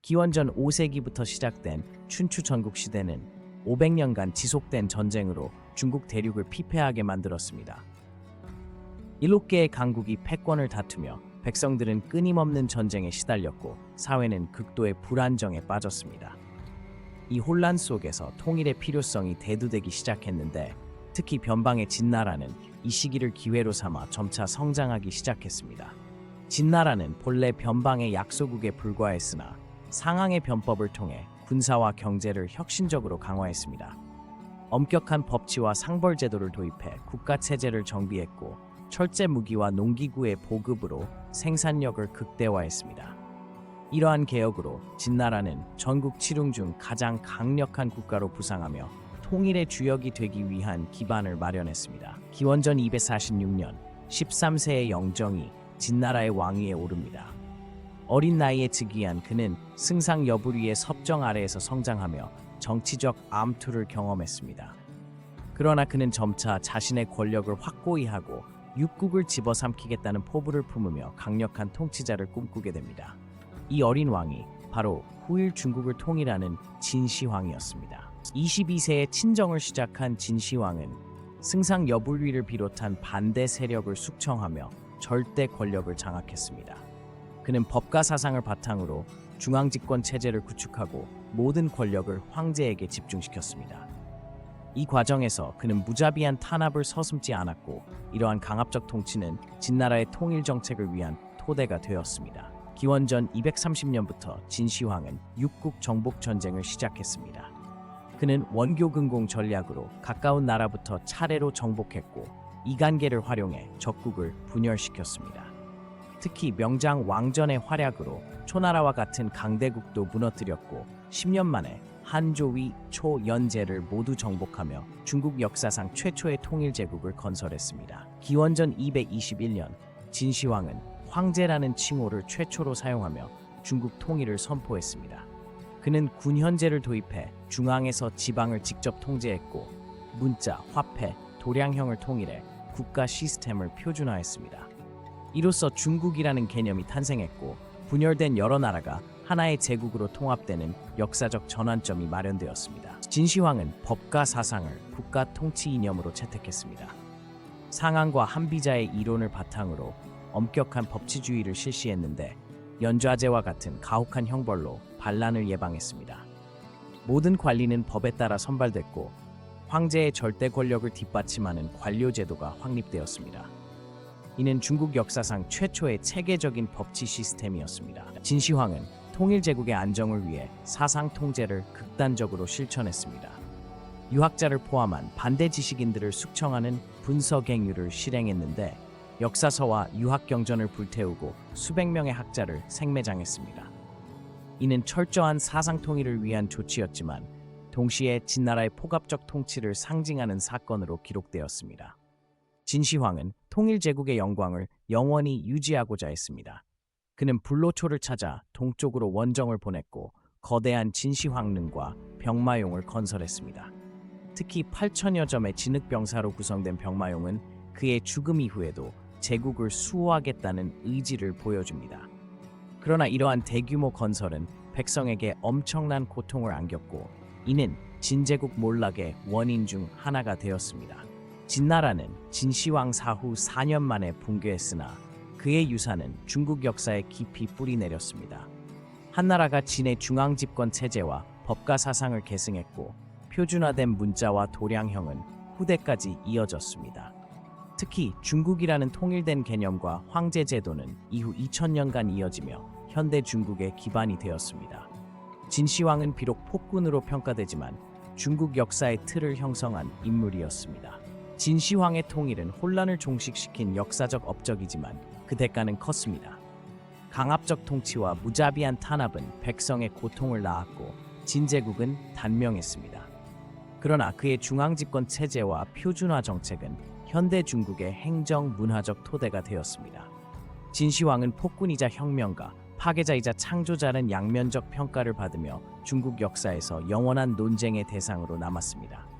기원전 5세기부터 시작된 춘추 전국시대는 500년간 지속된 전쟁으로 중국 대륙을 피폐하게 만들었습니다. 7개의 강국이 패권을 다투며 백성들은 끊임없는 전쟁에 시달렸고 사회는 극도의 불안정에 빠졌습니다. 이 혼란 속에서 통일의 필요성이 대두되기 시작했는데 특히 변방의 진나라는 이 시기를 기회로 삼아 점차 성장하기 시작했습니다. 진나라는 본래 변방의 약소국에 불과했으나 상항의 변법을 통해 군사와 경제를 혁신적으로 강화했습니다. 엄격한 법치와 상벌 제도를 도입해 국가 체제를 정비했고 철제 무기와 농기구의 보급으로 생산력을 극대화했습니다. 이러한 개혁으로 진나라는 전국 칠웅 중 가장 강력한 국가로 부상하며 통일의 주역이 되기 위한 기반을 마련했습니다. 기원전 246년 13세의 영정이 진나라의 왕위에 오릅니다. 어린 나이에 즉위한 그는 승상 여부리의 섭정 아래에서 성장하며 정치적 암투를 경험했습니다. 그러나 그는 점차 자신의 권력을 확고히 하고 육국을 집어삼키겠다는 포부를 품으며 강력한 통치자를 꿈꾸게 됩니다. 이 어린 왕이 바로 후일 중국을 통일하는 진시황이었습니다. 22세에 친정을 시작한 진시황은 승상 여불위를 비롯한 반대 세력을 숙청하며 절대 권력을 장악했습니다. 그는 법과 사상을 바탕으로 중앙집권 체제를 구축하고 모든 권력을 황제에게 집중시켰습니다. 이 과정에서 그는 무자비한 탄압을 서슴지 않았고 이러한 강압적 통치는 진나라의 통일 정책을 위한 토대가 되었습니다. 기원전 230년부터 진시황은 육국 정복 전쟁을 시작했습니다. 그는 원교 근공 전략으로 가까운 나라부터 차례로 정복했고 이간계를 활용해 적국을 분열시켰습니다. 특히 명장 왕전의 활약으로 초나라와 같은 강대국도 무너뜨렸고 10년 만에 한조위, 초연제를 모두 정복하며 중국 역사상 최초의 통일제국을 건설했습니다. 기원전 221년 진시황은 황제라는 칭호를 최초로 사용하며 중국 통일을 선포했습니다. 그는 군현제를 도입해 중앙에서 지방을 직접 통제했고 문자, 화폐, 도량형을 통일해 국가 시스템을 표준화했습니다. 이로써 중국이라는 개념이 탄생했고 분열된 여러 나라가 하나의 제국으로 통합되는 역사적 전환점이 마련되었습니다. 진시황은 법과 사상을 국가 통치 이념으로 채택했습니다. 상항과 한비자의 이론을 바탕으로 엄격한 법치주의를 실시했는데 연좌제와 같은 가혹한 형벌로 반란을 예방했습니다. 모든 관리는 법에 따라 선발됐고 황제의 절대 권력을 뒷받침하는 관료제도가 확립되었습니다. 이는 중국 역사상 최초의 체계적인 법치 시스템이었습니다. 진시황은 통일제국의 안정을 위해 사상 통제를 극단적으로 실천했습니다. 유학자를 포함한 반대 지식인들을 숙청하는 분서갱유를 실행했는데 역사서와 유학경전을 불태우고 수백 명의 학자를 생매장했습니다. 이는 철저한 사상 통일을 위한 조치였지만 동시에 진나라의 포갑적 통치를 상징하는 사건으로 기록되었습니다. 진시황은 통일제국의 영광을 영원히 유지하고자 했습니다. 그는 불로초를 찾아 동쪽으로 원정을 보냈고 거대한 진시황릉과 병마용을 건설했습니다. 특히 8천여 점의 진흙병사로 구성된 병마용은 그의 죽음 이후에도 제국을 수호하겠다는 의지를 보여줍니다. 그러나 이러한 대규모 건설은 백성에게 엄청난 고통을 안겼고 이는 진제국 몰락의 원인 중 하나가 되었습니다. 진나라는 진시황 사후 4년 만에 붕괴했으나 그의 유산은 중국 역사에 깊이 뿌리내렸습니다. 한나라가 진의 중앙집권 체제와 법과 사상을 계승했고 표준화된 문자와 도량형은 후대까지 이어졌습니다. 특히 중국이라는 통일된 개념과 황제 제도는 이후 2000년간 이어지며 현대 중국의 기반이 되었습니다. 진시황은 비록 폭군으로 평가되지만 중국 역사의 틀을 형성한 인물이었습니다. 진시황의 통일은 혼란을 종식시킨 역사적 업적이지만 그 대가는 컸습니다. 강압적 통치와 무자비한 탄압은 백성의 고통을 낳았고 진제국은 단명했습니다. 그러나 그의 중앙집권 체제와 표준화 정책은 현대 중국의 행정 문화적 토대가 되었습니다. 진시황은 폭군이자 혁명가, 파괴자이자 창조자는 양면적 평가를 받으며 중국 역사에서 영원한 논쟁의 대상으로 남았습니다.